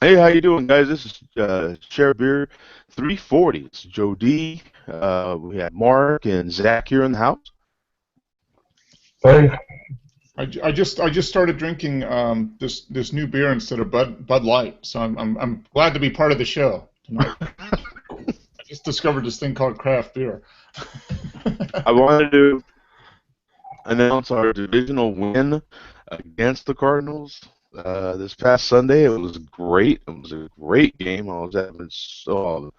Hey, how you doing, guys? This is Share Beer 340. It's Joe D. We have Mark and Zach here in the house. Hey, I just started drinking this new beer instead of Bud Light, so I'm glad to be part of the show tonight. I just discovered this thing called craft beer. I wanted to announce our divisional win against the Cardinals this past Sunday. It was great. It was a great game. I was having so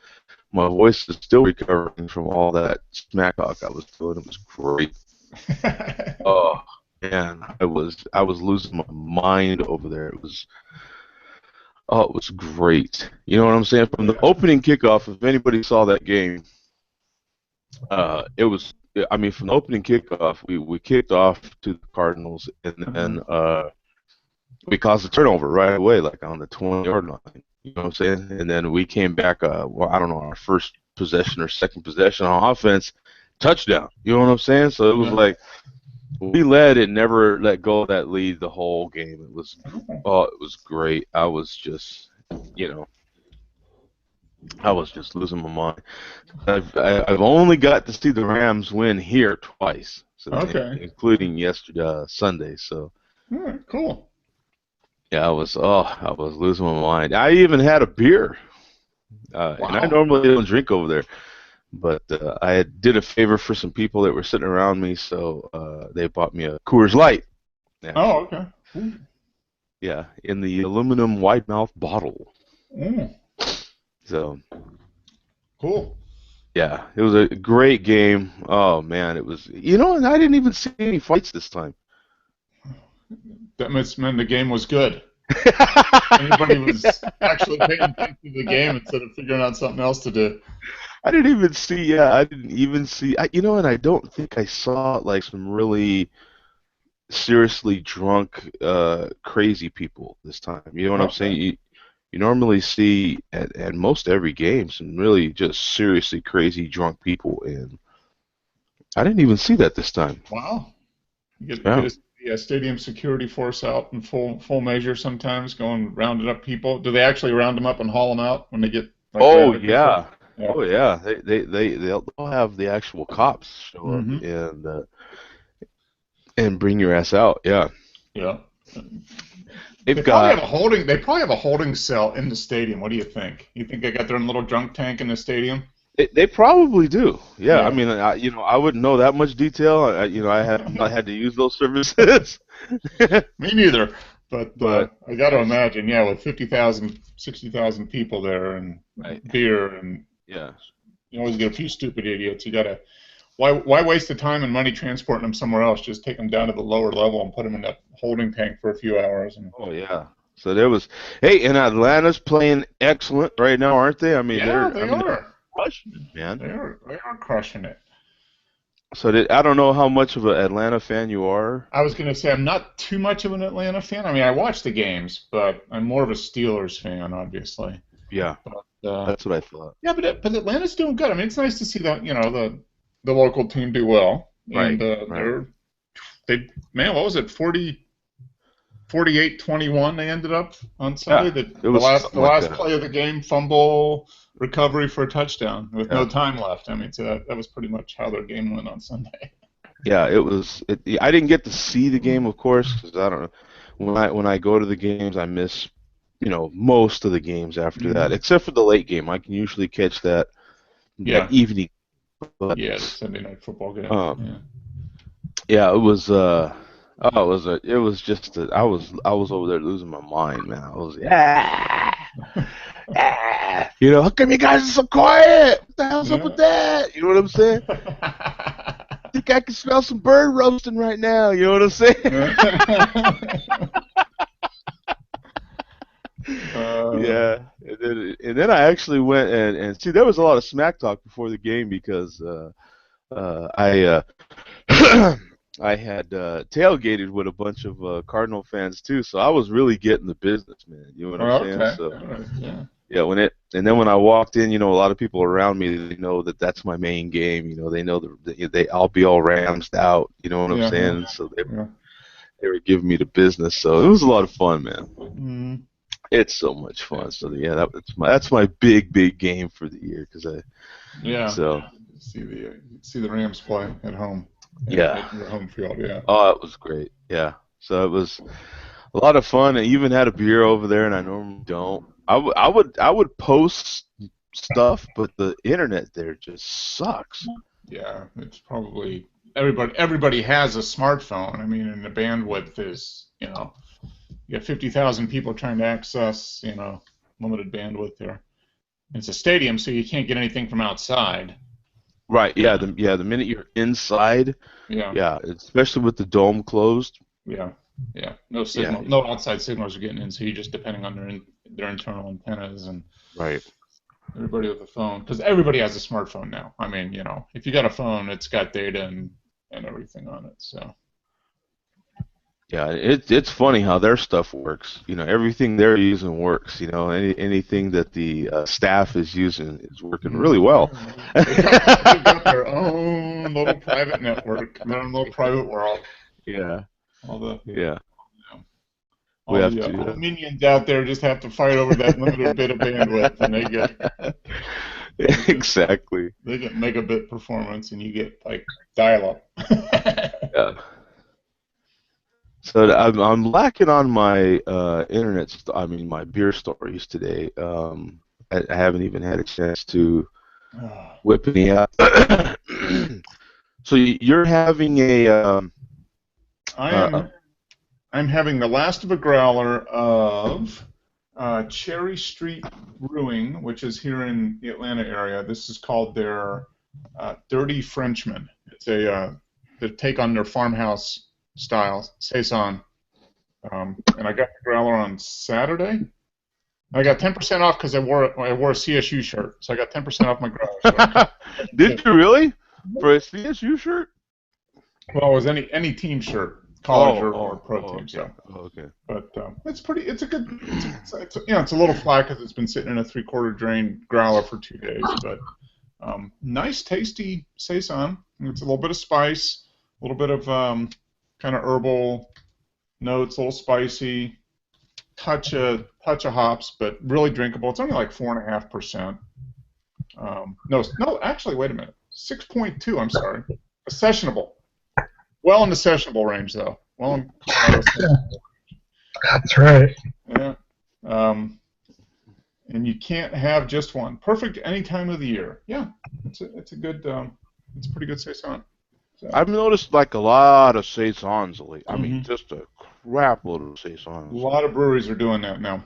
my voice is still recovering from all that smack talk I was doing. It was great. Oh man, I was losing my mind over there. It was great. You know what I'm saying? From the Yeah. opening kickoff, if anybody saw that game, it was. I mean, from the opening kickoff, we kicked off to the Cardinals, and Uh-huh. then we caused a turnover right away, like on the 20-yard line. You know what I'm saying? And then we came back. Well, I don't know, our first possession or second possession on offense, touchdown. You know what I'm saying? So it was Yeah. like we led and never let go of that lead the whole game. It was great. You know, I was just losing my mind. I've only got to see the Rams win here twice, so Okay. including yesterday Sunday. So All right. Cool. yeah, I was losing my mind. I even had a beer, and I Wow. normally don't drink over there, but did a favor for some people that were sitting around me, so they bought me a Coors Light, Oh, actually. okay. Ooh. Yeah, in the aluminum wide mouth bottle. Mm, So cool. yeah, it was a great game. Oh man, it was. And I didn't even see any fights this time. That must mean the game was good. Anybody was actually paying attention to the game instead of figuring out something else to do. I didn't even see. Yeah, I didn't even see. And I don't think I saw like some really seriously drunk, crazy people this time. You know what I'm saying? Okay. You normally see at most every game some really just seriously crazy drunk people, and I didn't even see that this time. Wow. You get Yeah. the stadium security force out in full measure sometimes, going rounding up people. Do they actually round them up and haul them out when they get like Oh rabid people? yeah. Yeah. Oh yeah. They'll have the actual cops show up Hmm. and bring your ass out. Yeah. Yeah. They've got They probably have a holding cell in the stadium. What do you think? You think they got their own little drunk tank in the stadium? they probably do. Yeah. I Yeah. mean, I wouldn't know that much detail. I have not had to use those services, Me neither. But but I got to I've imagine, yeah, with 50,000, 60,000 people there and I, beer, and yeah. you always get a few stupid idiots. You got to why waste the time and money transporting them somewhere else? Just take them down to the lower level and put them in that holding tank for a few hours. And Oh yeah. So there was. Hey, and Atlanta's playing excellent right now, aren't they? I mean, yeah, they're crushing it, man. they are crushing it. So I don't know how much of an Atlanta fan you are. I was going to say I'm not too much of an Atlanta fan. I mean, I watch the games, but I'm more of a Steelers fan, obviously. Yeah, But that's what I thought. yeah, but Atlanta's doing good. I mean, it's nice to see that the local team do well, Right, and right. they man, what was it, 48-21 they ended up on Sunday. Yeah, The, it the was last something the like last that. play of the game, fumble recovery for a touchdown with no Yeah, time left. I mean, so that was pretty much how their game went on Sunday. yeah. It was. I didn't get to see the game, of course, because I don't know. When I go to the games, I miss most of the games after that, Hmm. except for the late game. I can usually catch that Yeah, evening. But yeah, the Sunday night football game. um, Yeah. yeah, it was. It was just. I was over there losing my mind, man. I was. Yeah. How come you guys are so quiet? What the hell's up with Yeah. that? You know what I'm saying? Think I can smell some bird roasting right now. You know what I'm saying? uh, Yeah. And then I actually went and see there was a lot of smack talk before the game because I I had tailgated with a bunch of Cardinal fans too, so I was really getting the business, man. You know what I'm saying? okay. So All right. Yeah. yeah, and then when I walked in, a lot of people around me, they know that that's my main game. They know I'll be all ramsed out. You know what I'm Yeah. Yeah. saying? So they Yeah. they were giving me the business. So it was a lot of fun, man. Mm. It's so much fun. So yeah, that's my big game for the year Yeah. So See the Rams play at home. yeah. At your home field. Yeah. Oh, it was great. Yeah. So it was a lot of fun. I even had a beer over there, and I normally don't. I would post stuff, but the internet there just sucks. Yeah, it's probably everybody has a smartphone. I mean, and the bandwidth is, you got 50,000 people trying to access, limited bandwidth there. It's a stadium, so you can't get anything from outside. Right. Yeah. The minute you're inside, Yeah. yeah, especially with the dome closed. Yeah. Yeah. No signal. No outside signals are getting in, so you're just depending on their internal antennas and Right. everybody with a phone, because everybody has a smartphone now. I mean, if you got a phone, it's got data and everything on it. So. Yeah, it's funny how their stuff works. Everything they're using works. Anything that the staff is using is working really well. They've got their own little private network, their own little private world. Yeah. All the minions out there just have to fight over that limited bit of bandwidth, and they get exactly. They get megabit performance, and you get like dial-up. Yeah. So I'm lacking on my my beer stories today. I haven't even had a chance to whip any up. So you're having a. I'm having the last of a growler of Cherry Street Brewing, which is here in the Atlanta area. This is called their Dirty Frenchman. It's the take on their farmhouse style saison. And I got the growler on Saturday. I got 10% off because I wore a CSU shirt, so I got 10% off my growler. Did you really? For a CSU shirt? Well, it was any team shirt, college or pro team. Okay. So. Okay. But it's pretty. It's a good. It's a little flat because it's been sitting in a 3/4 drain growler for 2 days. But nice, tasty saison. It's a little bit of spice, a little bit of kind of herbal notes, a little spicy, touch of hops, but really drinkable. It's only like 4.5%. No, actually, wait a minute, 6.2. I'm sorry, a sessionable. Well in the sessionable range though. Well in That's right. Yeah. And you can't have just one. Perfect any time of the year. Yeah. It's a good. It's a pretty good saison. So. I've noticed like a lot of saisons lately. I mean, just a crap load of saisons. A lot of breweries are doing that now.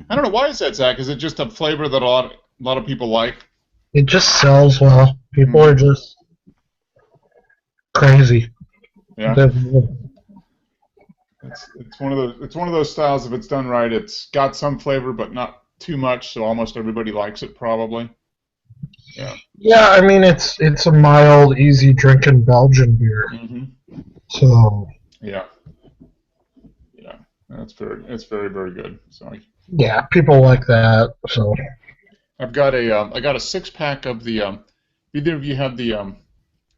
I don't know, why is that, Zach? Is it just a flavor that a lot of people like? It just sells well. People are just crazy. Yeah. It's one of those styles. If it's done right, it's got some flavor, but not too much. So almost everybody likes it, probably. Yeah. Yeah, I mean it's a mild, easy drinking Belgian beer. So. Yeah. Yeah. It's very very good. So. Yeah, people like that. So. I got a 6-pack of the. Either of you have the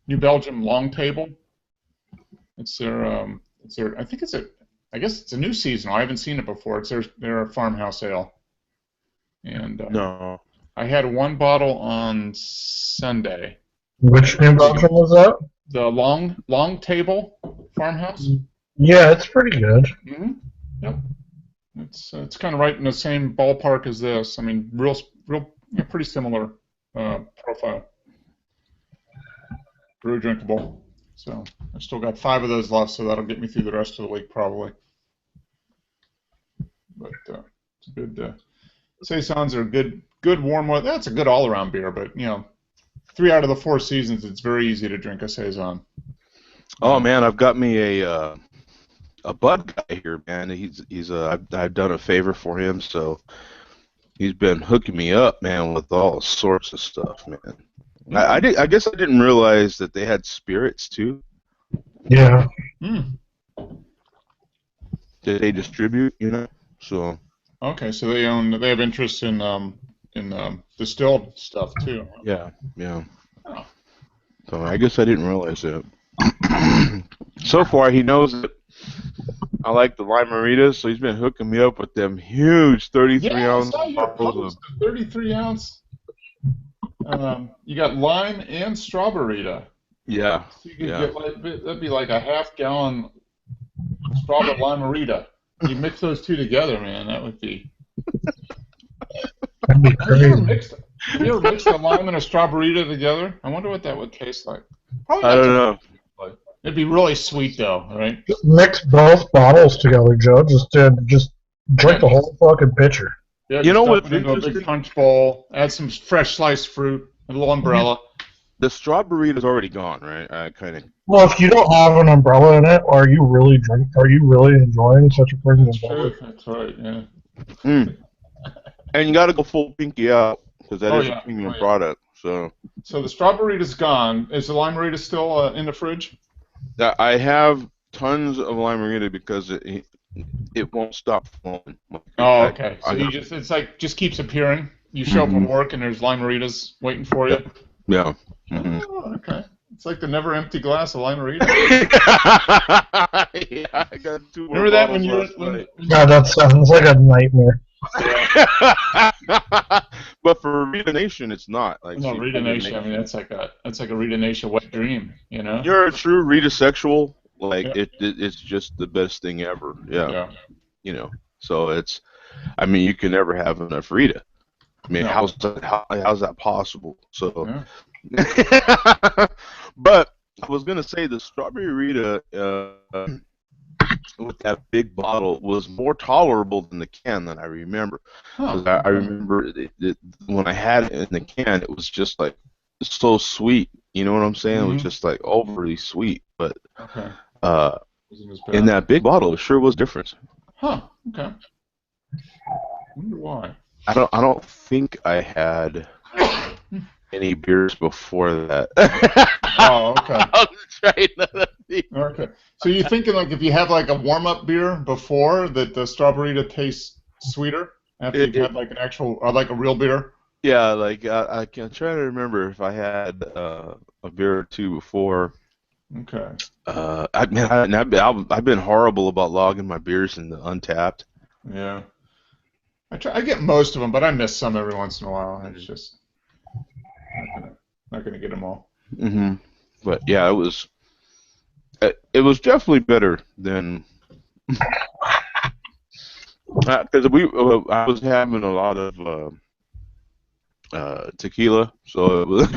New Belgium Long Table? It's their. I think I guess it's a new seasonal. I haven't seen it before. It's their farmhouse ale. And No. I had one bottle on Sunday. Which New Belgium was that? The Long Table Farmhouse. Yeah, it's pretty good. Yep. It's kind of right in the same ballpark as this. I mean, real pretty similar profile. Very drinkable. So I've still got 5 of those left, so that'll get me through the rest of the week probably. But it's a good. Saisons are good warm weather. That's a good all-around beer, but 3 out of the 4 seasons, it's very easy to drink a saison. Oh man, I've got me a bud guy here, man. I've done a favor for him, so he's been hooking me up, man, with all sorts of stuff, man. I guess I didn't realize that they had spirits too. Yeah. That they distribute, so. Okay, so they have interest in distilled stuff too. Yeah. Oh. So I guess I didn't realize that. So far, he knows that I like the Lime-A-Ritas, so he's been hooking me up with them huge 33 Yeah, I ounce saw your bottles of. post. 33 ounce. You got lime and strawberry. Yeah, So you could yeah. get like that'd be like a half-gallon strawberry limerita. You mix those two together, man. That would be. That'd be Have you ever crazy. mixed? Have you ever mixed a lime and a strawberry together? I wonder what that would taste like. Probably I not don't too know. much. It'd be really sweet though, right? Just mix both bottles together, Joe. Just drink the whole fucking pitcher. Yeah, You just know dump what's it into a big interesting? punch bowl. Add some fresh sliced fruit, a little umbrella. The strawberry is already gone, right? I kind of. Well, if you don't have an umbrella in it, are you really enjoying such a premium That's true. beverage? That's right. Yeah. And you got to go full pinky out because that Oh is a yeah. premium Oh yeah. product. So So the strawberry is gone. Is the limerita still in the fridge? I have tons of Lime-A-Rita because it won't stop flowing. Oh, okay. So you it's like just keeps appearing. You show up at Mhm. work and there's limeritas waiting for you. Yeah. Mhm. Oh, okay. It's like the never empty glass of limerita. Yeah, I got 2 more Remember that when bottles you were last night. God, that sounds like a nightmare. But for Rita Nation, it's not. Like, No, see, Rita Nation. I mean, that's like a Rita Nation wet dream, you know? You're a true Rita sexual. Like Yeah. it's just the best thing ever. Yeah. Yeah. You know. So it's. I mean, you can never have enough Rita. I mean, No. how's that possible? So. Yeah. But I was gonna say the strawberry Rita with that big bottle was more tolerable than the can than I remember. Huh. 'Cause I remember when I had it in the can, it was just like so sweet. You know what I'm saying? It was just like overly sweet. But Okay. Wasn't as in bad. that big bottle, it sure was different. Huh. Okay. Wonder why. I don't think I had any beers before that. Oh, okay. I'll try another thing. Okay. So you're thinking like if you have like a warm-up beer before that the strawberry tastes sweeter after you've had like an actual or like a real beer? Yeah, like I can try to remember if I had a beer or two before. Okay. I've been horrible about logging my beers in the Untapped. Yeah. I get most of them, but I miss some every once in a while. It's just not gonna get them all. Hmm. But yeah, it was definitely better than because I was having a lot of tequila, so it was.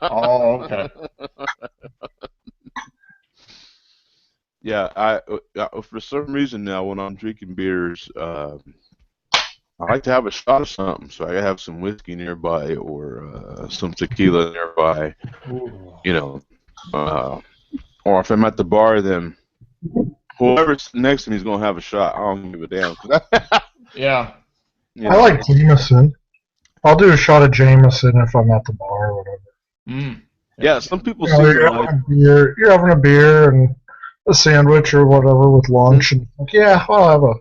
Oh, okay. Yeah, for some reason now when I'm drinking beers, I like to have a shot of something, so I gotta have some whiskey nearby or some tequila nearby, Ooh. you know. Or if I'm at the bar, then whoever's next to me is gonna have a shot. I don't give a damn. Yeah. You I know. like Jameson. I'll do a shot of Jameson if I'm at the bar or whatever. Mm. Yeah, some people You know, seem you're to having like. a beer. You're having a beer and a sandwich or whatever with lunch, and like, yeah, I'll have a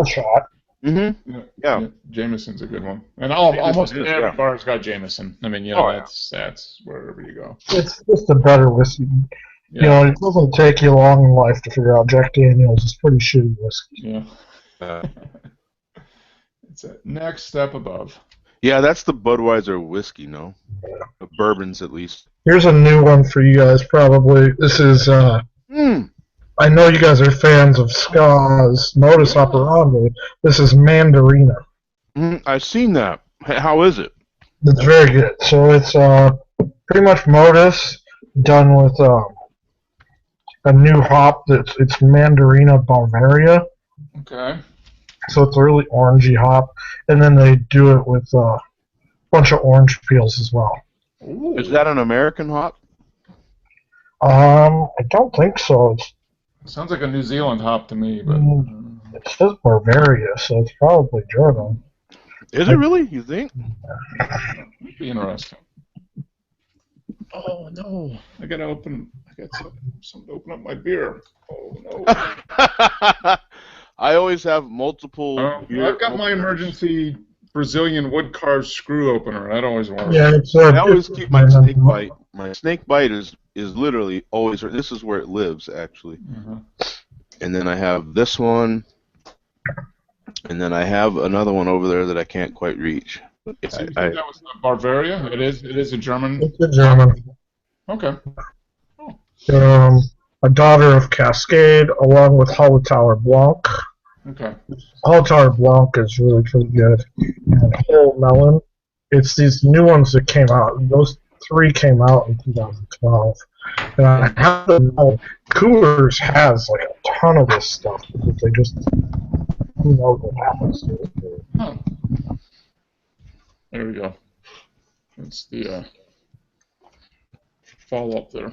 shot. Mm-hmm. Yeah. Jameson's a good one, and almost is, every yeah. bar's got Jameson. I mean, you know, Oh, yeah. that's wherever you go. It's just a better whiskey. Yeah. You know, it doesn't take you long in life to figure out Jack Daniels is pretty shitty whiskey. Yeah. It's a next step above. Yeah, that's the Budweiser whiskey, no? The bourbons, at least. Here's a new one for you guys, probably. This is, I know you guys are fans of Ska's Modus Operandi. This is Mandarina. I've seen that. How is it? It's very good. So it's pretty much Modus done with a new hop. It's Mandarina Bavaria. Okay. So it's a really orangey hop. And then they do it with a bunch of orange peels as well. Ooh. Is that an American hop? I don't think so. Sounds like a New Zealand hop to me, but It says Bavaria, so it's probably German. Is it really? You think? it'd be interesting. Oh no! I got something to open up my beer. Oh no! I always have multiple. I've got my emergency Brazilian wood carved screw opener. That always works. Yeah, it's I always keep my snake bite. My snake bite is literally always. This is where it lives, actually. and then I have this one, and then I have another one over there that I can't quite reach. So you said that was Bavaria? It is. It is a German. It's a German. Okay. A daughter of Cascade, along with Hallertauer Blanc. Okay. Hallertauer Blanc is really, really good. And Whole Melon. It's these new ones that came out. Those 3 came out in 2012. And I have to know, Coors has like a ton of this stuff because they just, who knows what happens to it. Huh. There we go. That's the follow-up there.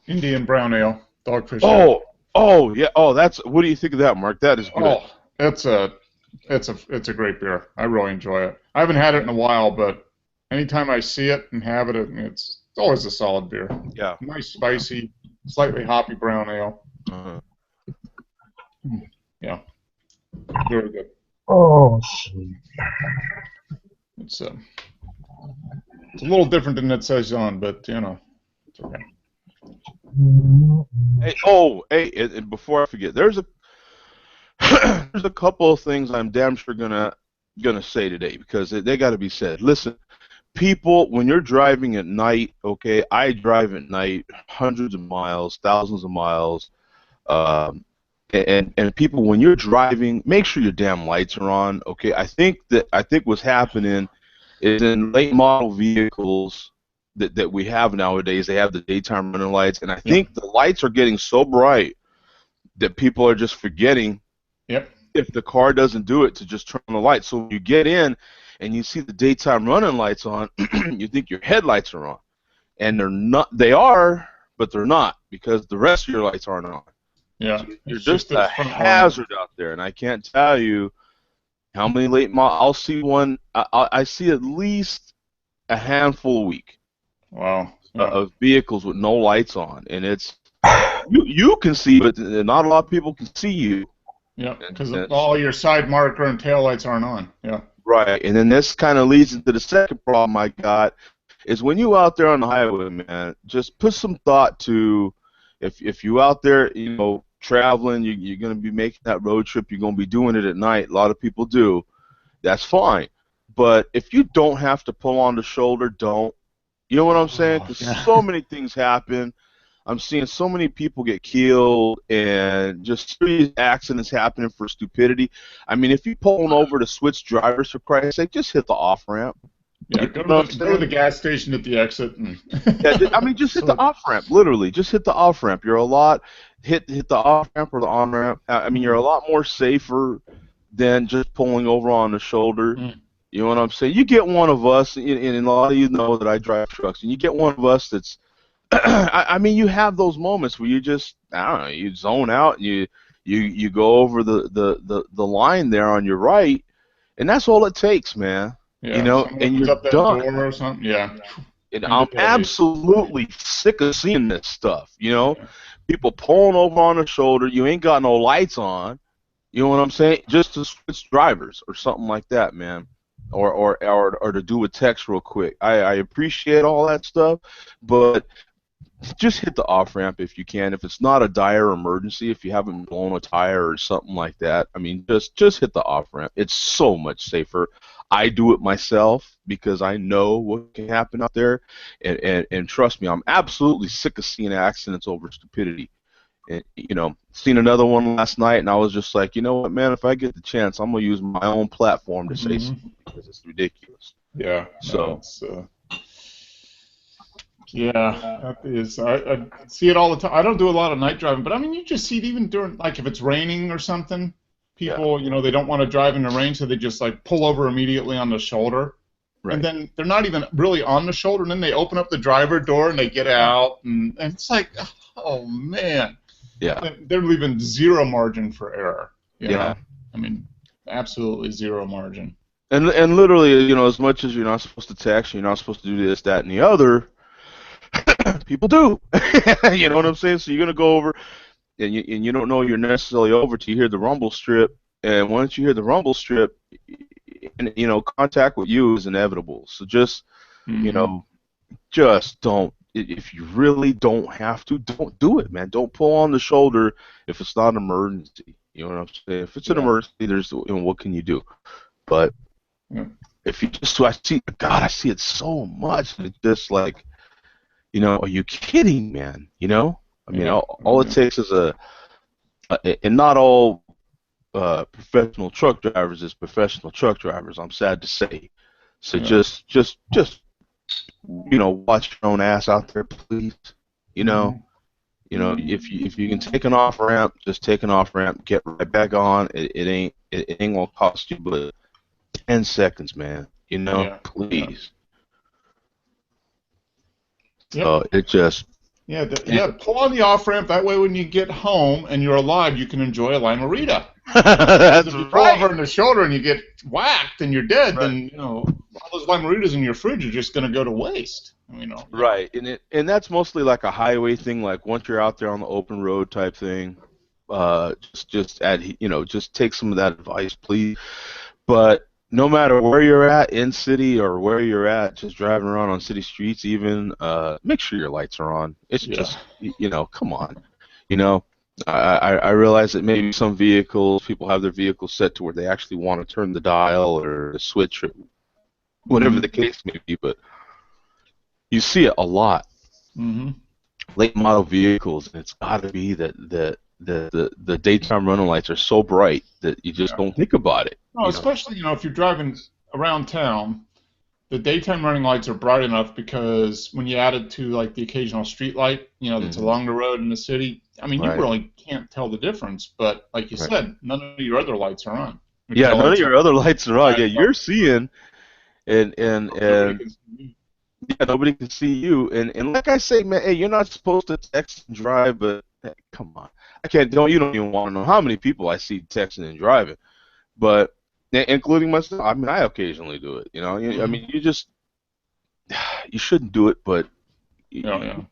Indian brown ale, Dogfish Ale. Oh, yeah. Oh, that's. What do you think of that, Mark? That is good. Oh, it's a great beer. I really enjoy it. I haven't had it in a while, but anytime I see it and have it, it's always a solid beer. Yeah. Nice, spicy, slightly hoppy brown ale. Uh-huh. Yeah. Very good. Oh, sweet. It's a little different than that saison, but it's okay. Hey, and before I forget, there's a there's a couple of things I'm damn sure gonna say today because they got to be said. Listen, people, when you're driving at night, okay, I drive at night, hundreds of miles, thousands of miles, and people, when you're driving, make sure your damn lights are on, okay? I think what's happening is in late model vehicles that we have nowadays, they have the daytime running lights, and I think the lights are getting so bright that people are just forgetting if the car doesn't do it to just turn on the lights. So when you get in and you see the daytime running lights on, you think your headlights are on, and they're not. They are, but they're not because the rest of your lights aren't on. Yeah, so you're just a hazard out there, and I can't tell you how many late model. I'll see one. I see at least a handful a week. Wow. Of vehicles with no lights on, and it's you can see, but not a lot of people can see you. Yeah, because all your side marker and tail lights aren't on. Yeah. Right, and then this kind of leads into the second problem I got is when you out there on the highway, man, just put some thought to if you out there, traveling, you're going to be making that road trip, you're going to be doing it at night. A lot of people do. That's fine, but if you don't have to pull on the shoulder, don't. You know what I'm saying? Because so many things happen. I'm seeing so many people get killed and just serious accidents happening for stupidity. I mean, if you're pulling over to switch drivers, for Christ's sake, just hit the off-ramp. Yeah, go to the gas station at the exit. Just hit the off-ramp, literally. Just hit the off-ramp. You're a lot, hit the off-ramp or the on-ramp. I mean, you're a lot more safer than just pulling over on the shoulder. You know what I'm saying? You get one of us, and a lot of you know that I drive trucks, and you get one of us that's, I mean, you have those moments where you just, I don't know, you zone out, and you go over the line there on your right, and that's all it takes, man. Yeah, and you're up that done. Door or something. Yeah. And I'm absolutely sick of seeing this stuff. People pulling over on the shoulder. You ain't got no lights on. You know what I'm saying? Just to switch drivers or something like that, man. Or to do a text real quick. I appreciate all that stuff, but just hit the off ramp if you can. If it's not a dire emergency, if you haven't blown a tire or something like that, I mean, just hit the off ramp. It's so much safer. I do it myself because I know what can happen out there, and trust me, I'm absolutely sick of seeing accidents over stupidity. And, seen another one last night, and I was just like, you know what, man, if I get the chance, I'm going to use my own platform to say something because it's ridiculous. Yeah. So. That is. I see it all the time. I don't do a lot of night driving, but I mean, you just see it even during, like, if it's raining or something. People, they don't want to drive in the rain, so they just, like, pull over immediately on the shoulder. Right. And then they're not even really on the shoulder, and then they open up the driver door and they get out, and it's like, oh, man. Yeah. They're leaving zero margin for error. You know? I mean, absolutely zero margin. And literally, as much as you're not supposed to text, you're not supposed to do this, that, and the other, people do. You know what I'm saying? So you're going to go over, and you don't know you're necessarily over till you hear the rumble strip. And once you hear the rumble strip, contact with you is inevitable. So just, just don't if you really don't have to, don't do it, man. Don't pull on the shoulder if it's not an emergency. You know what I'm saying? If it's an Yeah. emergency, there's what can you do? But Yeah. if you just, I see it so much. It's just like, are you kidding, man? I mean, Yeah. all it takes is and not all professional truck drivers is professional truck drivers. I'm sad to say. So Yeah. just watch your own ass out there, please. If you can take an off ramp, just take an off ramp, get right back on. It ain't gonna cost you but 10 seconds, man. Yeah. Please. Yep. So it just pull on the off ramp. That way, when you get home and you're alive, you can enjoy a limerita. That's If you right. pull over in the shoulder and you get whacked and you're dead, Right. then all those limeritas in your fridge are just going to go to waste. Right, and that's mostly like a highway thing. Like once you're out there on the open road type thing, just take some of that advice, please. But no matter where you're at in city or where you're at, just driving around on city streets, even make sure your lights are on. It's just come on, I realize that maybe some vehicles, people have their vehicles set to where they actually want to turn the dial or the switch or whatever the case may be, but you see it a lot. Mm-hmm. Late model vehicles, and it's got to be that the daytime running lights are so bright that you just don't think about it. No, especially if you're driving around town, the daytime running lights are bright enough because when you add it to like the occasional street light, that's along the road in the city, I mean, you really can't tell the difference. But like you said, none of your other lights are on. Yeah, none of your other lights are on. Yeah, you're seeing, and yeah, nobody can see you. And like I say, man, hey, you're not supposed to text and drive, but hey, come on, you don't even want to know how many people I see texting and driving, but including myself. I mean, I occasionally do it. I mean, you shouldn't do it, but you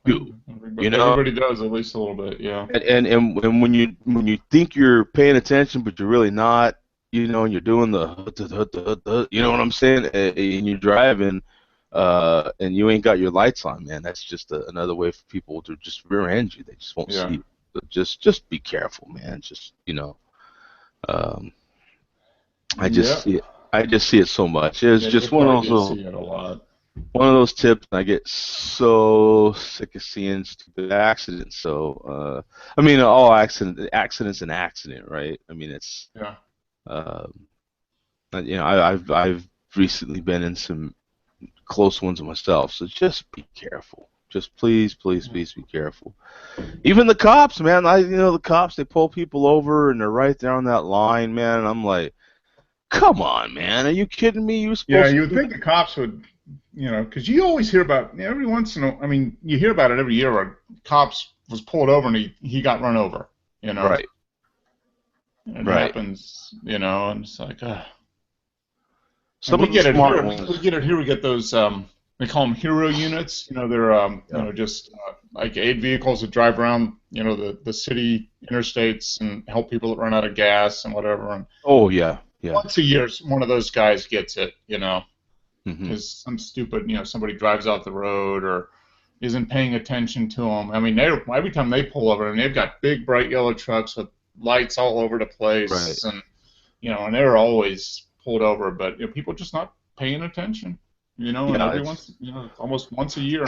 do. Everybody does at least a little bit, yeah. And when you think you're paying attention, but you're really not, and you're doing the, you know what I'm saying, and you're driving, and you ain't got your lights on, man. That's just another way for people to just rear-end you. They just won't see you. So just be careful, man. Just I just see it. I just see it so much. It's just one of those. See it a lot. One of those tips. I get so sick of seeing stupid accidents. So I mean, all accidents an accident, right? I mean, it's I've recently been in some close ones myself. So just be careful. Just please be careful. Even the cops, man. The cops, they pull people over and they're right there on that line, man. And I'm like, come on, man. Are you kidding me? You would think the cops would, because you always hear about, every once in a while, I mean, you hear about it every year where cops was pulled over and he got run over, Right. It happens, and it's like, Some we of get the it smart here. ones. We get it here. We get those, they call them hero units. They're just like aid vehicles that drive around, the city interstates and help people that run out of gas and whatever. And oh yeah. once a year, one of those guys gets it, Mm-hmm. because some stupid, somebody drives out the road or isn't paying attention to them. I mean, every time they pull over, and they've got big, bright yellow trucks with lights all over the place, Right. and and they're always pulled over, but people just not paying attention. And almost once a year,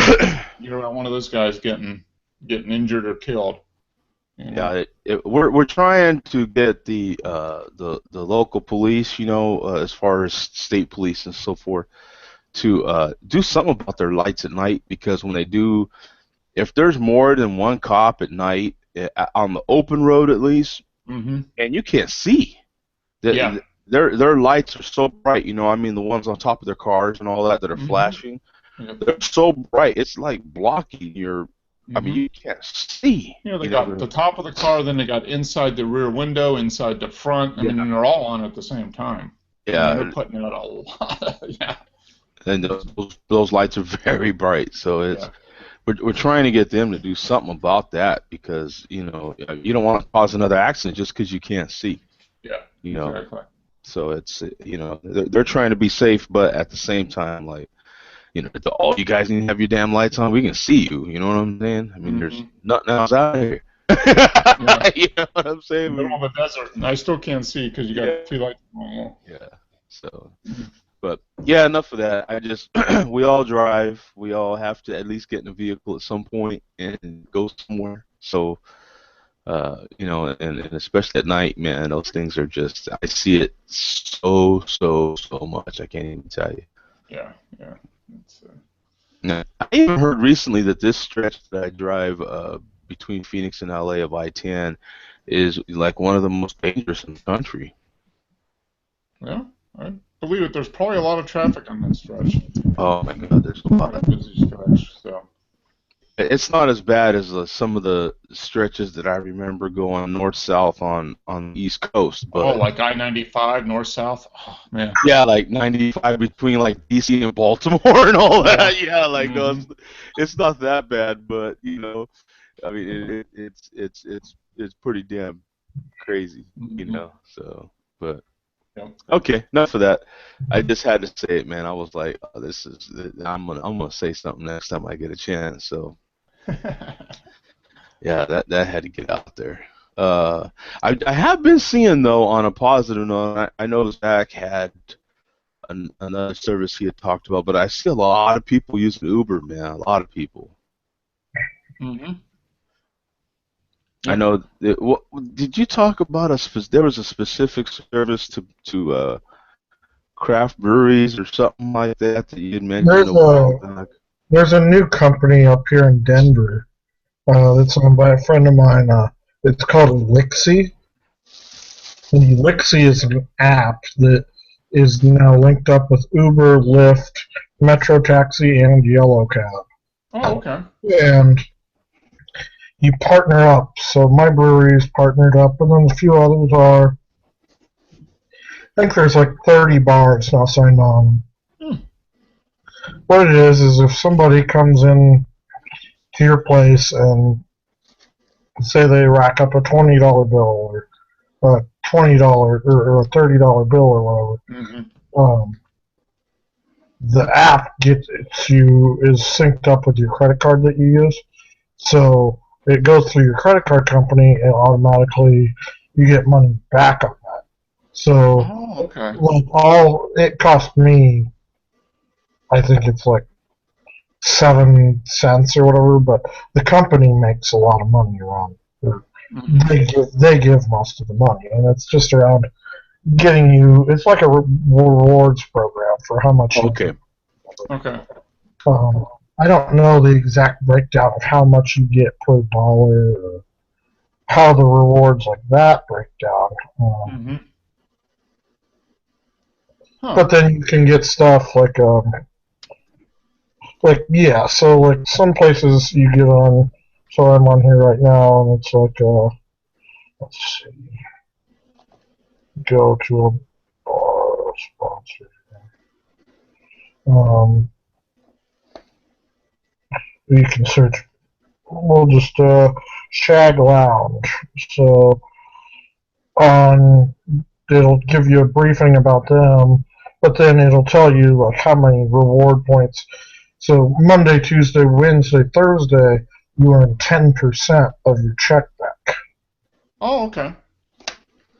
you hear about one of those guys getting injured or killed. Yeah, we're trying to get the local police, as far as state police and so forth, to do something about their lights at night, because when they do, if there's more than one cop at night on the open road at least, and you can't see, their lights are so bright. I mean, the ones on top of their cars and all that are flashing, they're so bright, it's like blocking your. I mean, you can't see. They got the top of the car, then they got inside the rear window, inside the front. I mean, they're all on at the same time. Yeah. They're putting out a lot. And those lights are very bright. So we're trying to get them to do something about that, because you don't want to cause another accident just because you can't see. Yeah. Exactly. So it's they're trying to be safe, but at the same time, like, all you guys need to have your damn lights on. We can see you. You know what I'm saying? I mean, there's nothing else out here. Yeah. You know what I'm saying? In the middle of the desert, and I still can't see because you got 2 lights on the wall. Yeah. So, but yeah, enough of that. I just we all drive. We all have to at least get in a vehicle at some point and go somewhere. So, and especially at night, man, those things are just. I see it so much. I can't even tell you. Yeah. It's, Now, I even heard recently that this stretch that I drive between Phoenix and LA of I-10 is like one of the most dangerous in the country. yeah, I believe it. There's probably a lot of traffic on that stretch. Oh my God, there's a lot. Quite a busy stretch. So. It's not as bad as some of the stretches that I remember going north-south on the East Coast. But like I-95 north-south. Oh man. yeah, like 95 between like DC and Baltimore and all that. Yeah, like no, it's not that bad, but I mean it's pretty damn crazy, So, but okay, enough of that. I just had to say it, man. I was like, I'm gonna say something next time I get a chance. So. Yeah, that had to get out there. I have been seeing, though, on a positive note, I know Zach had another service he had talked about, but I see a lot of people using Uber, man. A lot of people. I know. Did you talk about there was a specific service to craft breweries or something like that you had mentioned a while back? There's a new company up here in Denver that's owned by a friend of mine. It's called Elixir. And Elixir is an app that is now linked up with Uber, Lyft, Metro Taxi, and Yellow Cab. Oh, okay. And you partner up. So my brewery is partnered up, and then a few others are. I think there's like 30 bars now signed on. What it is if somebody comes in to your place and say they rack up a $20 bill or a $20 or a $30 bill or whatever, the app is synced up with your credit card that you use. So it goes through your credit card company and automatically you get money back on that. So it cost me, I think it's like 7 cents or whatever, but the company makes a lot of money around it. They give most of the money, and it's just around getting you. It's like a rewards program for how much. Okay. I don't know the exact breakdown of how much you get per dollar, or how the rewards like that break down. But then you can get stuff like so like some places you get on. So I'm on here right now, and it's like let's see, go to a bar sponsor. You can search. We'll just Shag Lounge. So it'll give you a briefing about them, but then it'll tell you like how many reward points. So Monday, Tuesday, Wednesday, Thursday, you earn 10% of your check back. Oh, okay.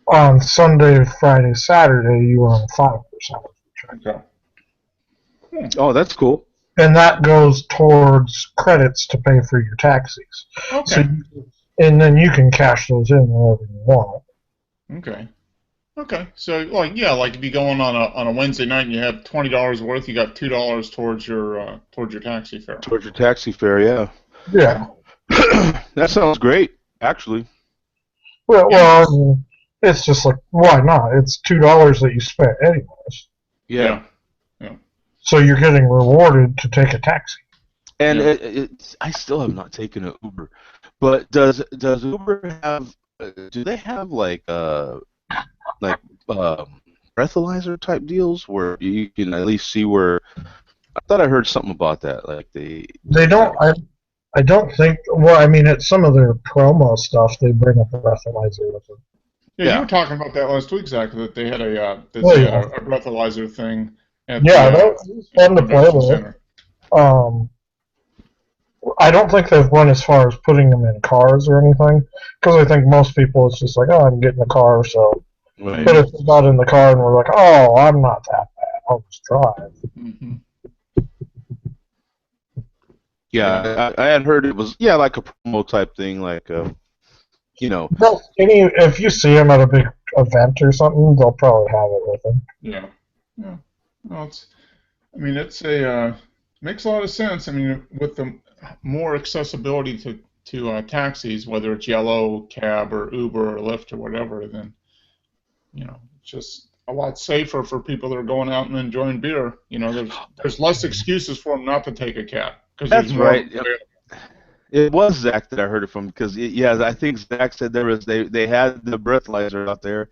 On Sunday, Friday, Saturday, you earn 5% of your check back. Oh, that's cool. And that goes towards credits to pay for your taxis. Okay. And then you can cash those in whenever you want. Okay. So, like if you go on a Wednesday night and you have $20 worth, you got $2 towards your taxi fare. Towards your taxi fare, yeah. Yeah. That sounds great, actually. Well, I mean, it's just like, why not? It's $2 that you spent anyways. Yeah. So you're getting rewarded to take a taxi. And I still have not taken an Uber, but does Uber have? Do they have like breathalyzer type deals where you can at least see where? I thought I heard something about that. Like they don't. I don't think. Well, I mean, at some of their promo stuff, they bring up a breathalyzer with them. Yeah, you were talking about that last week, Zach. That they had a breathalyzer thing. That was fun to play with. Um, I don't think they've went as far as putting them in cars or anything, because I think most people it's just like, oh, I'm getting a car, so. Right. But if we got in the car and we're like, oh, I'm not that bad, I'll just drive. Mm-hmm. Yeah, I had heard it was like a promo type thing, like you know. Well, if you see them at a big event or something, they'll probably have it with them. Yeah. Yeah. Well, it's a makes a lot of sense. I mean, with the more accessibility to taxis, whether it's yellow cab or Uber or Lyft or whatever, then it's just a lot safer for people that are going out and enjoying beer. There's less excuses for them not to take a cab because there's That's more. right. It was Zach that I heard it from because I think Zach said they had the breathalyzer out there,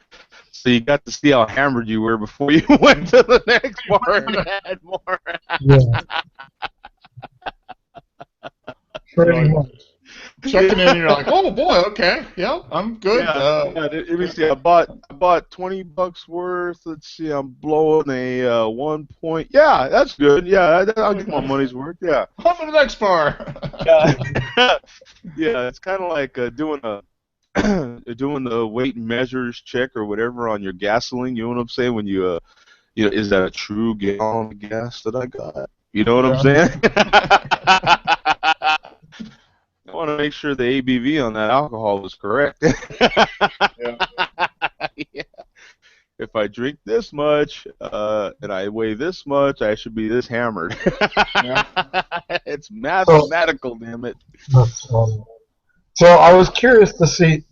so you got to see how hammered you were before you went to the next bar and had more. Yeah. Pretty much. Checking in, you're like, oh boy, okay, yeah, I'm good. Let me see. I bought $20 worth. Let's see. I'm blowing a 1 point. Yeah, that's good. Yeah, I'll get my money's worth. Yeah. On to the next bar. Yeah. Yeah, it's kind of like doing the weight and measures check or whatever on your gasoline. You know what I'm saying? When you is that a true gallon of gas that I got? You know what I'm saying? I want to make sure the ABV on that alcohol is correct. Yeah. Yeah. If I drink this much and I weigh this much, I should be this hammered. Yeah. It's mathematical, damn it. That's funny. So I was curious to see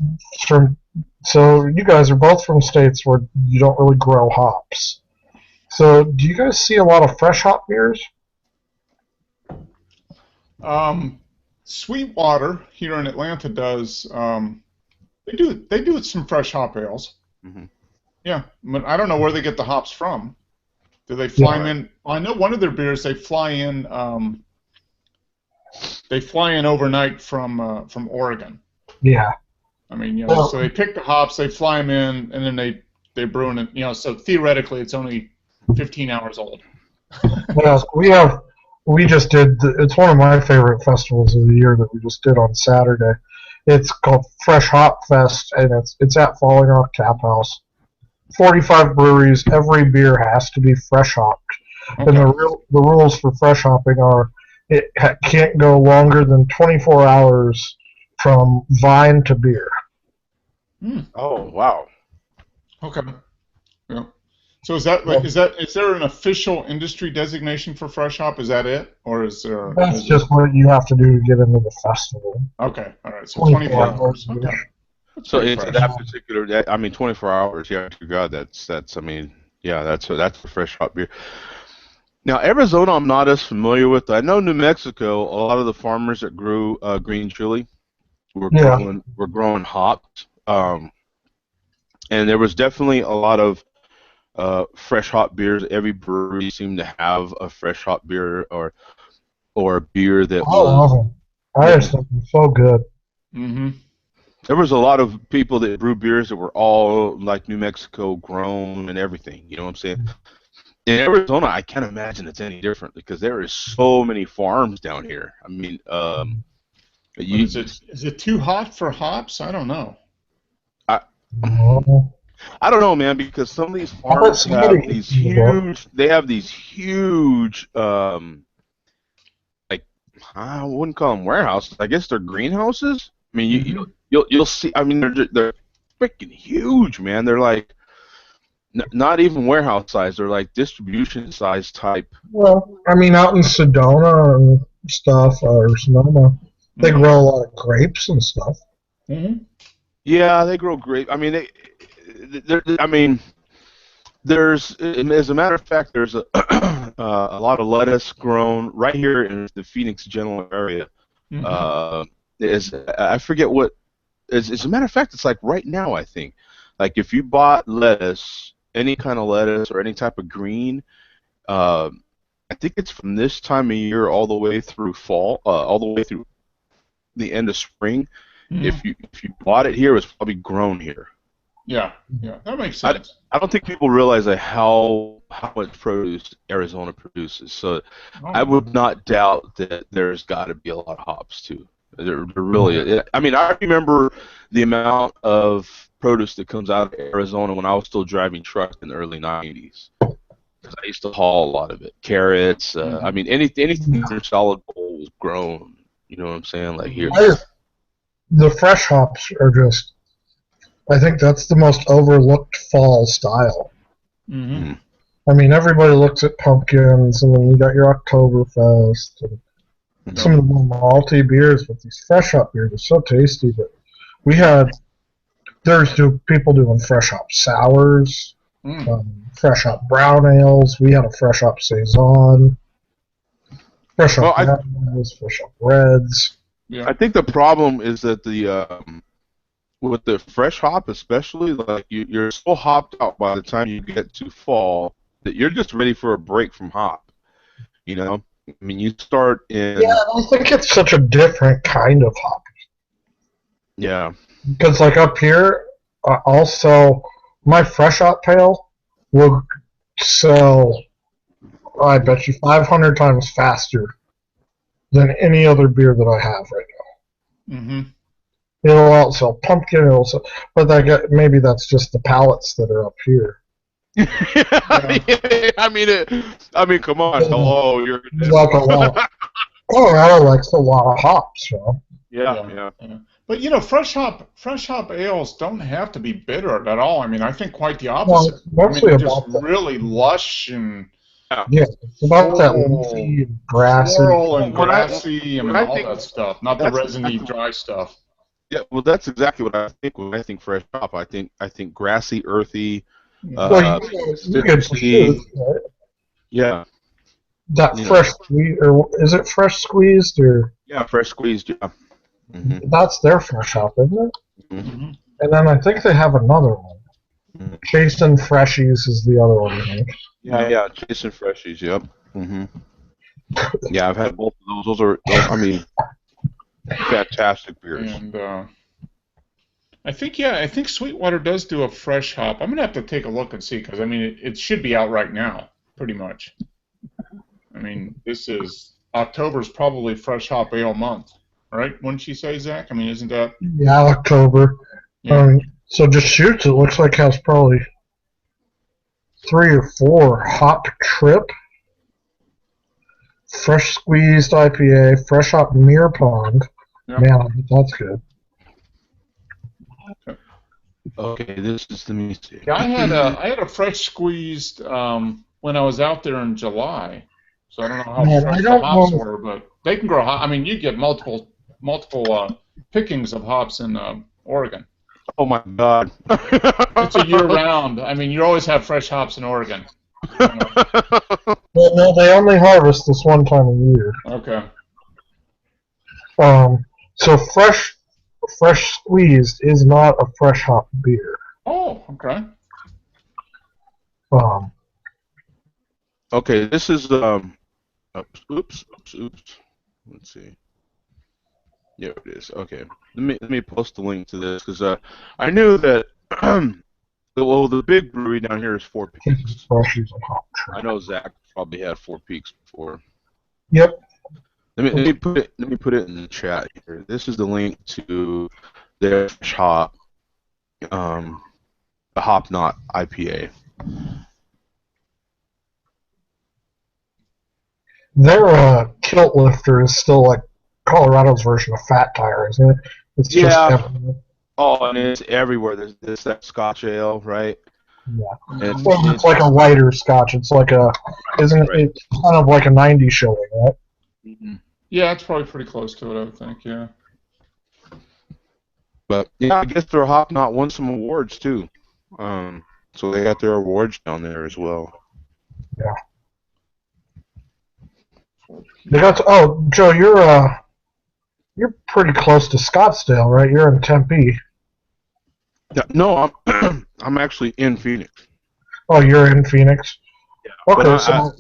so you guys are both from states where you don't really grow hops. So do you guys see a lot of fresh hop beers? Sweetwater here in Atlanta does. They do some fresh hop ales. Mm-hmm. Yeah, but I don't know where they get the hops from. Do they fly them in? I know one of their beers they fly in. They fly in overnight from Oregon. Yeah. I mean, so they pick the hops, they fly them in, and then they brew it. So theoretically, it's only 15 hours old. Yeah, we just did. It's one of my favorite festivals of the year that we just did on Saturday. It's called Fresh Hop Fest, and it's at Falling Rock Tap House. 45 breweries. Every beer has to be fresh hopped, Okay. and the rules for fresh hopping are it can't go longer than 24 hours from vine to beer. Oh, wow. Okay. Yeah. So is there an official industry designation for fresh hop? Is that it, or is there? That's just what you have to do to get into the festival. Okay. All right. So 24 hours. Okay. So it's that particular. 24 hours. Yeah, to God, that's. I mean, yeah, that's a fresh hop beer. Now, Arizona, I'm not as familiar with. I know New Mexico. A lot of the farmers that grew green chili were growing hops, and there was definitely a lot of fresh hop beers. Every brewery seemed to have a fresh hop beer or a beer that was. Irish stuff is so good. Mm-hmm. There was a lot of people that brew beers that were all like New Mexico grown and everything. You know what I'm saying? In Arizona, I can't imagine it's any different because there is so many farms down here. I mean, is it too hot for hops? I don't know. I don't know, man, because some of these farms have these huge. They have these huge, like I wouldn't call them warehouses. I guess they're greenhouses. I mean, you'll see. I mean, they're freaking huge, man. They're like not even warehouse size. They're like distribution size type. Well, I mean, out in Sedona and stuff, or Sonoma, they grow a lot of grapes and stuff. Mm-hmm. Yeah, they grow grape. I mean, there's, as a matter of fact, there's a lot of lettuce grown right here in the Phoenix general area. Mm-hmm. I forget what. As a matter of fact, it's like right now, I think. Like if you bought lettuce, any kind of lettuce or any type of green, I think it's from this time of year all the way through fall, all the way through the end of spring. Mm-hmm. If you bought it here, it was probably grown here. Yeah, that makes sense. I don't think people realize how how much produce Arizona produces. So Oh, I would not doubt that there's got to be a lot of hops too. There really. I mean, I remember the amount of produce that comes out of Arizona when I was still driving trucks in the early '90s. Because I used to haul a lot of it. Carrots. I mean, anything under solid gold was grown. You know what I'm saying? Like here. The fresh hops are just. I think that's the most overlooked fall style. Mm-hmm. I mean, everybody looks at pumpkins, and then you got your Oktoberfest, and some of the more malty beers, but these fresh hop beers are so tasty. But there's people doing fresh hop sours, fresh hop brown ales. We had a fresh hop saison, fresh hop brown ales, fresh hop reds. Yeah. I think the problem is that with the fresh hop, especially, like you're so hopped out by the time you get to fall that you're just ready for a break from hop. You know, I mean, you start in. Yeah, I think it's such a different kind of hop. Yeah. Because like up here, also my fresh hop pail will sell. I bet you 500 times faster than any other beer that I have right now. Mm-hmm. It'll outsell pumpkin. But maybe that's just the pallets that are up here. I mean, come on. Hello, you're like a lot. Colorado likes a lot of hops, so. Yeah. But you know, fresh hop ales don't have to be bitter at all. I mean, I think quite the opposite. Well, they're just really lush and. Yeah, it's about that leafy and grassy. Floral and grassy and all that stuff, not the resiny, dry stuff. Yeah, well, that's exactly what I think when I think fresh hop. I think grassy, earthy, citrusy. Right? Yeah. That fresh squeezed, or is it fresh squeezed or? Yeah, fresh squeezed. Yeah. Mm-hmm. That's their fresh hop, isn't it? Mm-hmm. And then I think they have another one. Mm-hmm. Jason Freshies is the other one, I think. Yeah, Jason Freshies. Yep. Mm-hmm. Yeah, I've had both of those. Those are, fantastic beers. And I think Sweetwater does do a fresh hop. I'm gonna have to take a look and see because I mean it should be out right now, pretty much. I mean, October's probably fresh hop ale month, right? Wouldn't you say, Zach? I mean, isn't that? Yeah, October. Yeah. So just shoots. It looks like it has probably 3 or 4 hop trip. Fresh squeezed IPA, fresh hop Mirror Pond. Yep. Man, that's good. Okay, this is the music. Yeah, I had a fresh squeezed when I was out there in July. So I don't know how fresh the hops were, but they can grow. I mean, you get multiple pickings of hops in Oregon. Oh my God! It's a year round. I mean, you always have fresh hops in Oregon. Well, no, they only harvest this one time a year. Okay. So fresh squeezed is not a fresh hop beer. Oh, okay. Okay, this is oops. Let's see. Yeah, it is. Okay, let me post the link to this because I knew that. The big brewery down here is 4 Peaks. I know Zach probably had 4 Peaks before. Yep. Let me put it in the chat here. This is the link to their shop, the Hop Knot IPA. Their kilt lifter is still like Colorado's version of Fat Tire, isn't it? It's just everywhere. Oh, and it's everywhere. There's that Scotch ale, right? Yeah. It's like a lighter Scotch. It's like it's kind of like a 90 showing, right? Mm-hmm. Yeah, it's probably pretty close to it, I would think, yeah. But, yeah, I guess their Hop Knot won some awards, too. So they got their awards down there as well. Yeah. Joe, you're pretty close to Scottsdale, right? You're in Tempe. Yeah, no, I'm actually in Phoenix. Oh, you're in Phoenix? Yeah. Okay, so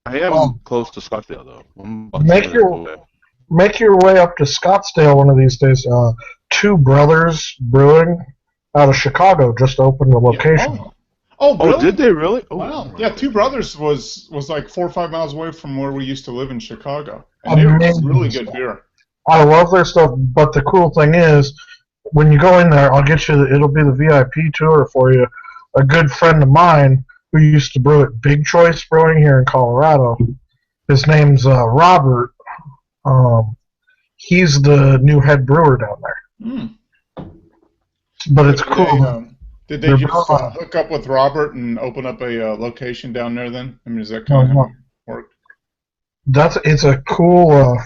I am close to Scottsdale, though. Make your way up to Scottsdale one of these days. Two Brothers Brewing out of Chicago just opened a location. Oh, Oh, really? did they really? Oh, Wow. Yeah, Two Brothers was like 4 or 5 miles away from where we used to live in Chicago, and they were really Amazing. good beer. I love their stuff, but the cool thing is, when you go in there, I'll get you. It'll be the VIP tour for you. A good friend of mine who used to brew at Big Choice Brewing here in Colorado. His name's Robert. Um, he's the new head brewer down there. Mm. But So it's cool. did they They're just brewing. hook up with Robert and open up a location down there then? I mean, is that kind of how it worked? It's a cool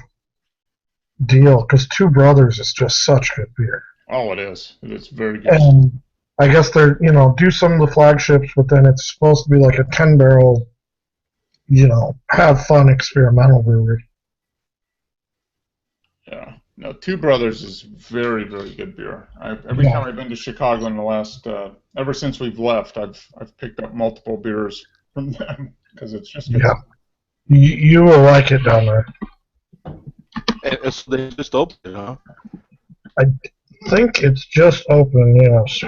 deal because Two Brothers is just such good beer. Oh, it is. It is very good. And I guess they're do some of the flagships, but then it's supposed to be like a 10-barrel, have fun experimental brewery. Yeah. No, Two Brothers is very, very good beer. Every time I've been to Chicago in the last, ever since we've left, I've picked up multiple beers from them because it's just good. Yeah, you will like it down there. They just opened, huh? I think it's just open. Yes.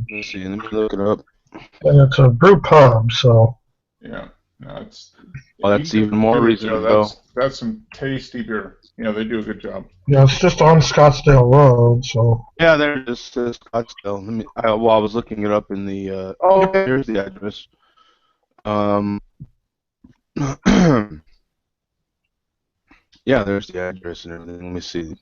Let's see. Let me look it up. And it's a brew pub, so. Yeah. No, it's. Oh, that's even more reason to go. That's some tasty beer. Yeah, they do a good job. Yeah, it's just on Scottsdale Road, so. Yeah, there it is. Scottsdale. I was looking it up in the. Oh, okay, here's the address. Yeah, there's the address and everything. Let me see.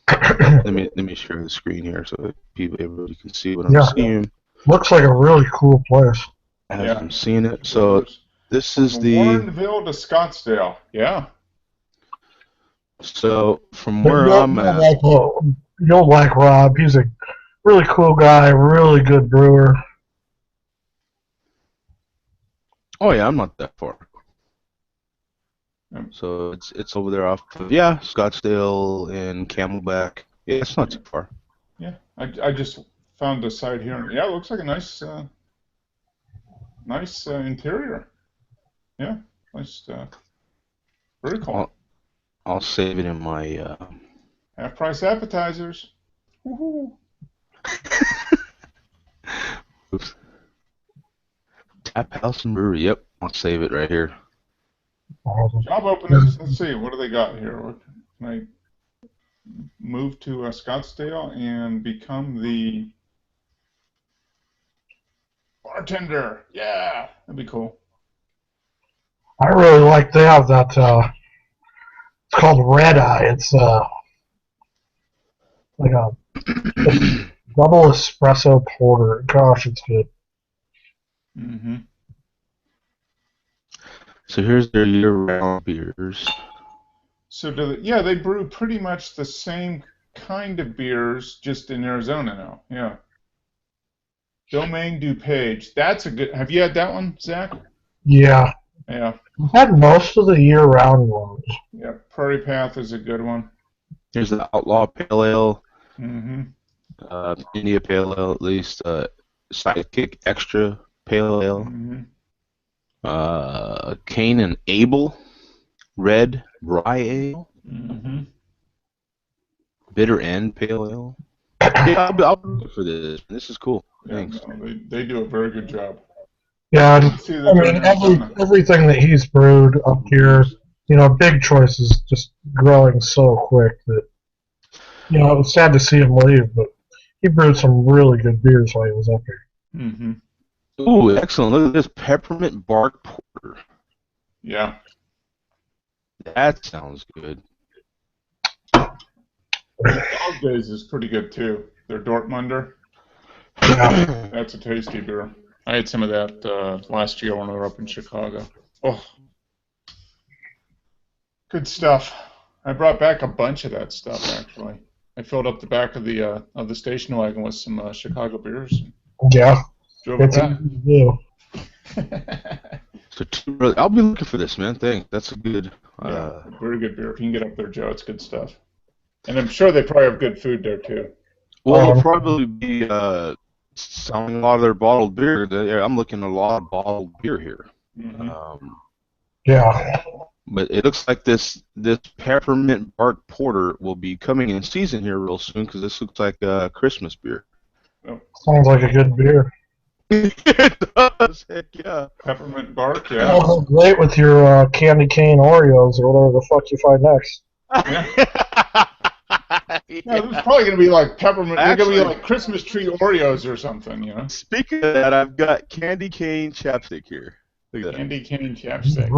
Let me share the screen here so that everybody can see what I'm seeing. Looks like a really cool place. As I'm seeing it. So this is the Warrenville to Scottsdale. Yeah. So from where I'm at, you'll like Rob. He's a really cool guy, really good brewer. Oh yeah, I'm not that far. So it's over there off of Scottsdale and Camelback. Yeah, it's not too far. Yeah, I just found a site here. Yeah, it looks like a nice interior. Yeah, nice. Very cool. I'll save it in my half-price appetizers. Woohoo! Oops. Tap House and Brewery. Yep, I'll save it right here. Job openings. Let's see. What do they got here? Can I move to Scottsdale and become the bartender? Yeah, that'd be cool. I really like they have that. It's called Red Eye. It's like a double espresso porter. Gosh, it's good. Mm-hmm. So here's their year-round beers. So they brew pretty much the same kind of beers, just in Arizona now. Yeah. Domaine DuPage. That's a good. Have you had that one, Zach? Yeah. Yeah. I've had most of the year-round ones. Yeah. Prairie Path is a good one. Here's the Outlaw Pale Ale. Mm-hmm. India Pale Ale, at least. Sidekick Extra Pale Ale. Mm-hmm. Cain and Abel Red Rye Ale. Mm-hmm. Bitter End Pale Ale. Yeah, I'll be looking for this. This is cool. Thanks. Yeah, no, they do a very good job. Yeah, I mean, everything that he's brewed up here, Big Choice is just growing so quick that, it was sad to see him leave, but he brewed some really good beers while he was up here. Mm-hmm. Ooh, excellent. Look at this peppermint bark porter. Yeah. That sounds good. Dog Days is pretty good, too. They're Dortmunder. Yeah. That's a tasty beer. I had some of that last year when we were up in Chicago. Oh. Good stuff. I brought back a bunch of that stuff, actually. I filled up the back of the station wagon with some Chicago beers. Yeah. Drove it back. So I'll be looking for this, man. That's a good. Very good beer. If you can get up there, Joe, it's good stuff. And I'm sure they probably have good food there too. Well, they'll probably be selling a lot of their bottled beer. I'm looking at a lot of bottled beer here. Mm-hmm. Yeah. But it looks like this peppermint bark porter will be coming in season here real soon because this looks like a Christmas beer. Sounds like a good beer. It does. Heck yeah. Peppermint bark, It yeah. goes great with your candy cane Oreos or whatever the fuck you find next. Yeah, there's probably going to be like peppermint. They're going to be Actually, like Christmas tree Oreos or something, you know? speaking of that, I've got candy cane chapstick here. Look at that. Candy cane chapstick.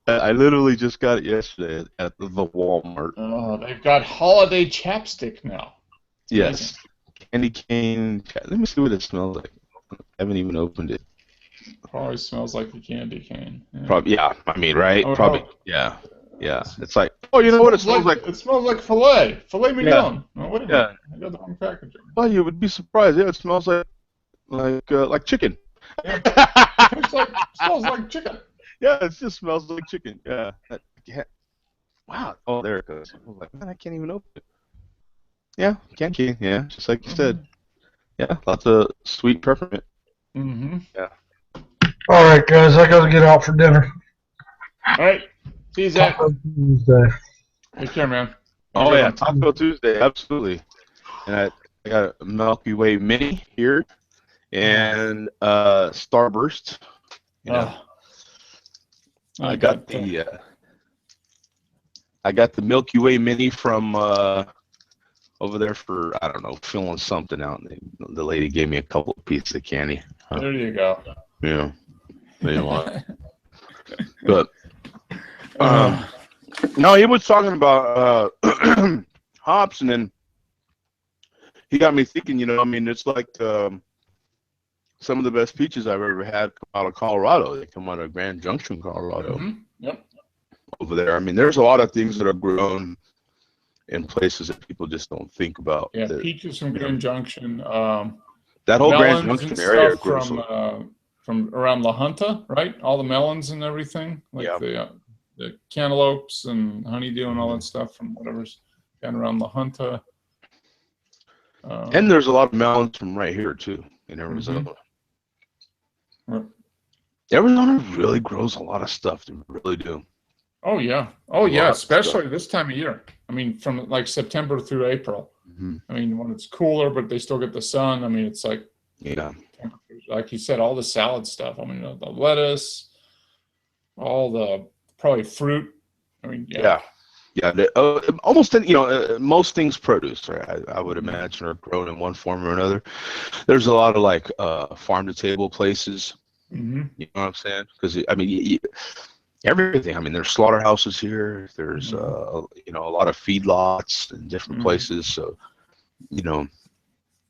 I literally just got it yesterday at the Walmart. Oh, they've got holiday chapstick now. It's Yes. Candy cane. Let me see what it smells like. I haven't even opened it. Probably smells like a candy cane. Yeah. Probably, yeah. I mean, right? I would Probably, hope. yeah. Yeah. It's like, oh, you know what it smells like? It smells like filet mignon. Yeah. Oh, wait a minute. Yeah. I got the wrong packaging. Oh, you would be surprised. Yeah, it smells like chicken. Yeah. Smells like chicken. Yeah, it just smells like chicken. Yeah. Wow. Oh, there it goes. I was like, man, I can't even open it. Yeah, candy cane. Yeah, just like you said. Yeah, lots of sweet peppermint. Mm-hmm. Yeah. All right, guys, I got to get out for dinner. All right. See you, Zach. Taco Tuesday. Take care, man. Oh yeah, Taco Tuesday, absolutely. And I got a Milky Way Mini here, and Starburst. You know, I got the Milky Way Mini from over there for, I don't know, filling something out. And the lady gave me a couple of pieces of candy. There you go. Yeah, they didn't want it. But no, he was talking about hops, and then he got me thinking. You know, I mean, it's like some of the best peaches I've ever had come out of Colorado. They come out of Grand Junction, Colorado. Mm-hmm. Yep. Over there, I mean, there's a lot of things that are grown in places that people just don't think about. Yeah, peaches from Grand Junction. That whole Grand Junction area grows from around La Junta, right? All the melons and everything, like the cantaloupes and honeydew and all that stuff from whatever's down around La Junta. And there's a lot of melons from right here too in Arizona. Mm-hmm. Arizona really grows a lot of stuff. They really do. Oh yeah, especially this time of year. I mean, from like September through April. Mm-hmm. I mean, when it's cooler, but they still get the sun. I mean, it's like, like you said, all the salad stuff. I mean, the lettuce, all the probably fruit. I mean, yeah. Almost, most things produce, right? I would imagine are grown in one form or another. There's a lot of like farm to table places. Mm-hmm. You know what I'm saying? Because I mean, everything. I mean, there's slaughterhouses here. There's a lot of feedlots in different places. So,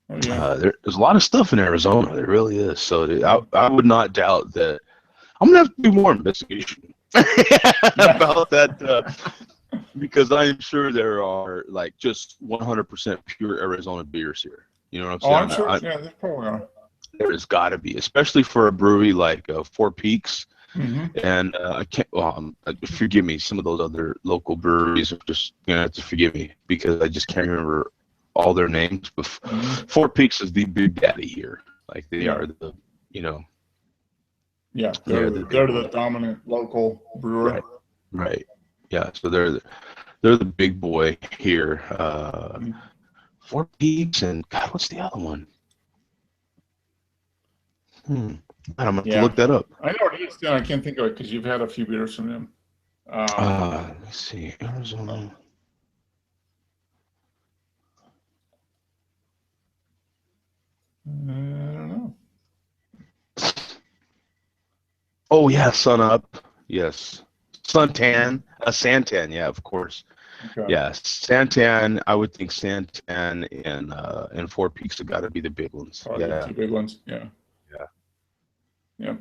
there's a lot of stuff in Arizona. There really is. So I would not doubt that. I'm gonna have to do more investigation about that because I'm sure there are like just 100% pure Arizona beers here. You know what I'm saying? I'm sure. There probably are. There has got to be, especially for a brewery like Four Peaks. Mm-hmm. And I can't. Forgive me. Some of those other local breweries are just gonna have to forgive me because I just can't remember all their names. But Four Peaks is the big daddy here. Like they are the, Yeah, they're the dominant local brewer. Right. Yeah. So they're the big boy here. Four Peaks and God, what's the other one? I'm gonna have to look that up. I know it is. Yeah, I can't think of it because you've had a few beers from them. Let me see, Arizona. I don't know. Oh yeah, Sun Up. Yes, Suntan, Santan. Yeah, of course. Okay. Yeah, Santan. I would think Santan and Four Peaks have got to be the big ones. Probably the two big ones. Yeah. Yeah.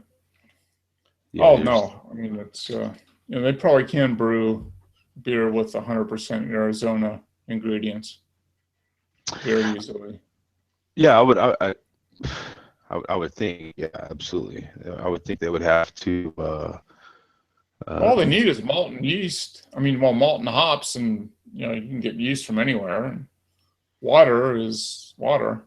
Oh no, I mean it's they probably can brew beer with 100% Arizona ingredients very easily. Yeah, I would think. Yeah, absolutely. I would think they would have to. All they need is malt and yeast. I mean, malt and hops, and you can get yeast from anywhere. Water is water.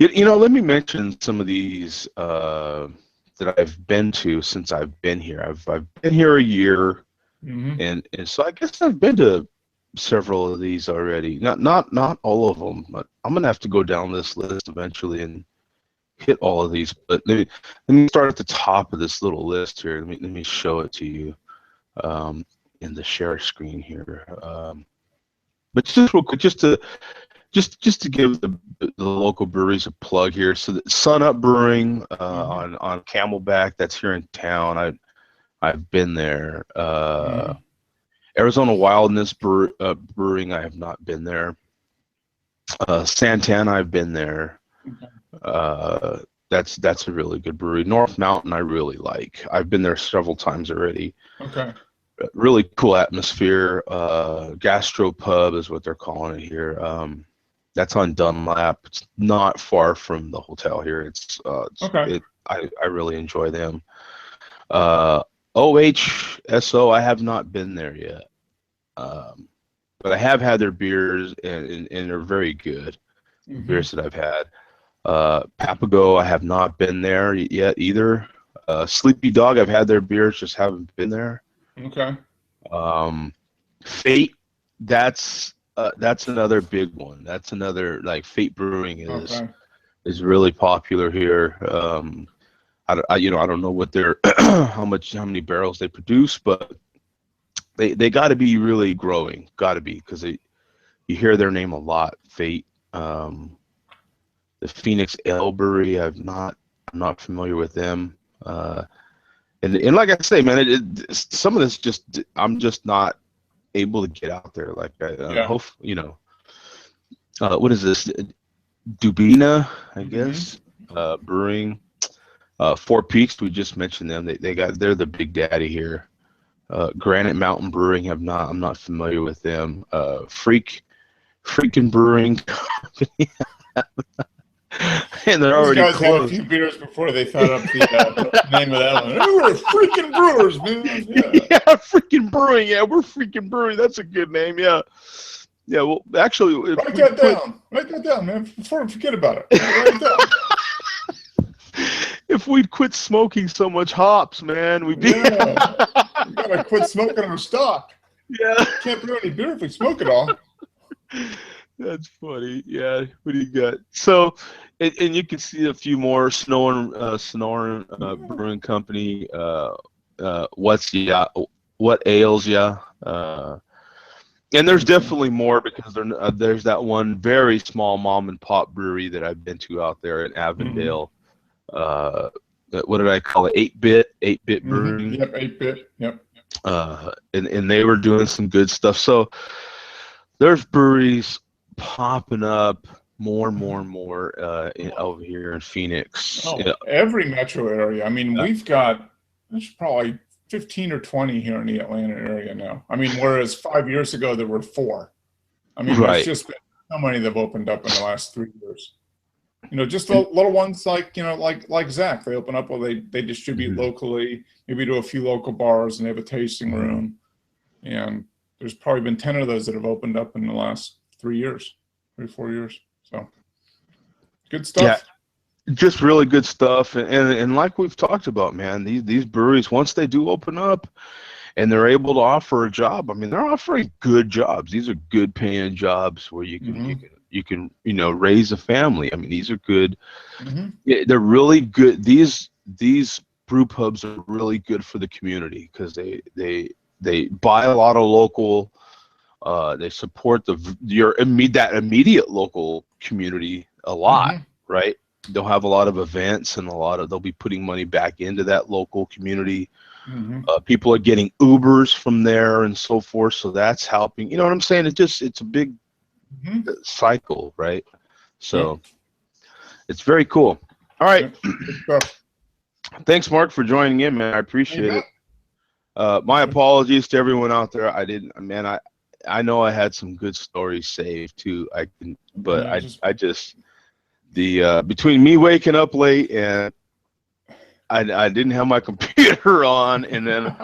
Let me mention some of these that I've been to since I've been here. I've been here a year, and so I guess I've been to several of these already. Not all of them, but I'm gonna have to go down this list eventually and hit all of these. But let me start at the top of this little list here. Let me show it to you in the share screen here. But just real quick, just to give the local breweries a plug here. So Sun Up Brewing on Camelback, that's here in town. I've been there. Arizona Wildness Brewing, I have not been there. Santana, I've been there. That's a really good brewery. North Mountain, I really like. I've been there several times already. Okay. Really cool atmosphere. Gastropub is what they're calling it here. That's on Dunlap. It's not far from the hotel here. I really enjoy them. OHSO, I have not been there yet, but I have had their beers, and they're very good. Beers that I've had. Papago, I have not been there yet either. Sleepy Dog, I've had their beers, just haven't been there. Okay. Fate, that's another big one. That's another, like, Fate Brewing is really popular here. I don't know what their how many barrels they produce, but they got to be really growing. Got to be, because you hear their name a lot. Fate, the Phoenix Ale Brewery, I'm not familiar with them. And like I say, man, some of this I'm just not able to get out there. Like I hope, what is this? Dubina, I guess, Brewing. Four Peaks, we just mentioned them. They're the big daddy here. Granite Mountain Brewing, I'm not familiar with them. Freaking Brewing Company. And they're Those already guys closed. had a few beers before they thought up the name of that one. Oh, we're freaking brewers, man. Yeah, freaking Brewing. Yeah, we're freaking Brewing. That's a good name. Yeah. Yeah, well, actually, write that down. Write that down, man, before I forget about it. Write it down. If we'd quit smoking so much hops, man, we'd be. Yeah. We gotta quit smoking our stock. Yeah. Can't brew any beer if we smoke it all. That's funny. Yeah. What do you got? So, and you can see a few more. Sonoran Brewing Company. What ails ya? And there's definitely more, because there's that one very small mom and pop brewery that I've been to out there in Avondale. What did I call it? 8-bit Brewing. Yep, 8-bit. Yep. And they were doing some good stuff. So there's breweries popping up more and more over here in Phoenix. Oh, every metro area. I mean, there's probably 15 or 20 here in the Atlanta area now. I mean, whereas 5 years ago there were 4. I mean, there's just been so many that have opened up in the last 3 years. Just the little ones like Zach. They open up, they distribute locally, maybe to a few local bars, and they have a tasting room. And there's probably been 10 of those that have opened up in the last 3 years, 3-4 years. So good stuff. Yeah, just really good stuff. And like we've talked about, man, these breweries, once they do open up and they're able to offer a job, I mean, they're offering good jobs. These are good paying jobs where you can raise a family. I mean, these are good. They're really good. These brew pubs are really good for the community, because they buy a lot of local. They support that immediate local community a lot, right? They'll have a lot of events, and they'll be putting money back into that local community. People are getting Ubers from there and so forth, so that's helping. You know what I'm saying? It's a big cycle, right? So it's very cool. All right. Thanks, Mark, for joining in, man. I appreciate it. My apologies to everyone out there. I know I had some good stories saved too. Between me waking up late and I didn't have my computer on, and then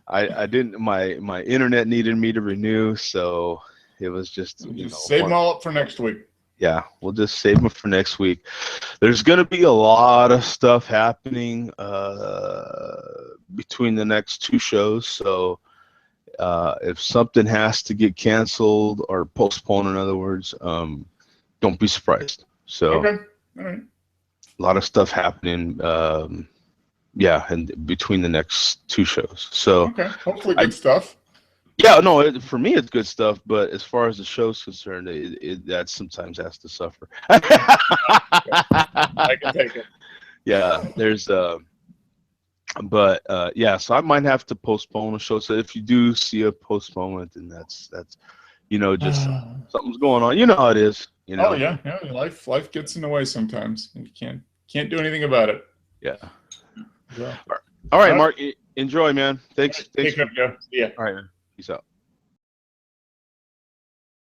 I didn't. My internet needed me to renew, so it was just save them all up for next week. Yeah, we'll just save them for next week. There's going to be a lot of stuff happening between the next 2 shows, so if something has to get canceled or postponed, in other words, don't be surprised. So Okay. All right. a lot of stuff happening. Yeah, and between the next 2 shows. So Okay. Hopefully good stuff. yeah, no, for me it's good stuff, but as far as the show's concerned, that sometimes has to suffer. I can take it. Yeah, there's but yeah, so I might have to postpone a show. So if you do see a postponement, then that's just something's going on. You know how it is. Oh yeah, yeah. Life gets in the way sometimes. You can't do anything about it. Yeah. So. All right, Mark. Enjoy, man. Thanks. Take care, Joe. See ya. All right, man. Peace out.